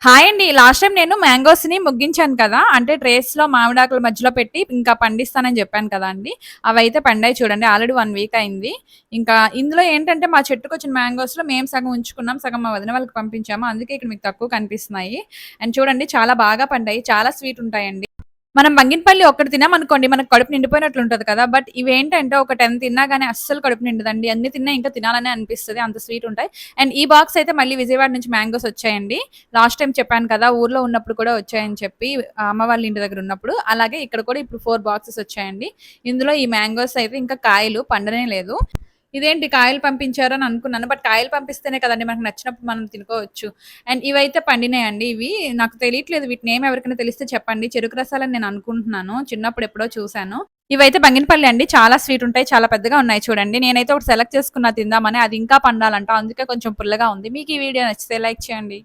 Hi అండి. Last time నేను మ్యాంగోస్‌ని ముగ్గించాను కదా! అంటే ట్రేస్‌లో మామిడాకుల మధ్యలో పెట్టి ఇంకా పండిస్తానని జెప్పాను కదా అండి. అవైతే పండాయి చూడండి. ఆల్రెడీ 1 వీక్ అయింది. ఇంకా ఇందులో ఏంటంటే మా చెట్టుకొచ్చిన మ్యాంగోస్‌లో మేము సగం ఉంచుకున్నాం. సగం మా వదిన వాళ్ళకి పంపించాము. అందుకే ఇక్కడ మీకు తక్కువ కనిపిస్తున్నాయి. అండ్ చూడండి చాలా బాగా పండాయి. చాలా స్వీట్ ఉంటాయండి. మనం బంగినపల్లి ఒక్కటి తినామనుకోండి మనకు కడుపు నిండిపోయినట్లు ఉంటది కదా! బట్ ఇవేంటంటే ఒక 10 తిన్నా గాని అస్సలు కడుపు నిండదండి. ఎన్ని తిన్నా ఇంకా తినాలనే అనిపిస్తది. అంత స్వీట్ ఉంటాయి. అండ్ ఈ బాక్స్ అయితే మళ్ళీ విజయవాడ నుంచి మ్యాంగోస్ వచ్చాయండి. లాస్ట్ టైమ్ చెప్పాను కదా! ఊర్లో ఉన్నప్పుడు కూడా వచ్చాయని చెప్పి అమ్మ వాళ్ళ ఇంటి దగ్గర ఉన్నప్పుడు. అలాగే ఇక్కడ కూడా ఇప్పుడు 4 బాక్సెస్ వచ్చాయండి. ఇందులో ఈ మ్యాంగోస్ అయితే ఇంకా కాయలు పండనే లేదు. ఇదేంటి కాయలు పంపించారు అని అనుకున్నాను. బట్ కాయలు పంపిస్తేనే కదండీ మనకు నచ్చినప్పుడు మనం తినుకోవచ్చు. అండ్ ఇవైతే పండినాయండి ఇవి. నాకు తెలియట్లేదు వీటి నేమ్ ఎవరికైనా తెలిస్తే చెప్పండి. చెరుకు రసాలని నేను అనుకుంటున్నాను. చిన్నప్పుడు ఎప్పుడో చూసాను. ఇవైతే బంగినపల్లి అండి. చాలా స్వీట్ ఉంటాయి. చాలా పెద్దగా ఉన్నాయి చూడండి. నేనైతే ఒకటి సెలెక్ట్ చేసుకున్నా తిందామని. అది ఇంకా పండాలంట. అందుకే కొంచెం పుల్లగా ఉంది. మీకు ఈ వీడియో నచ్చితే లైక్ చేయండి.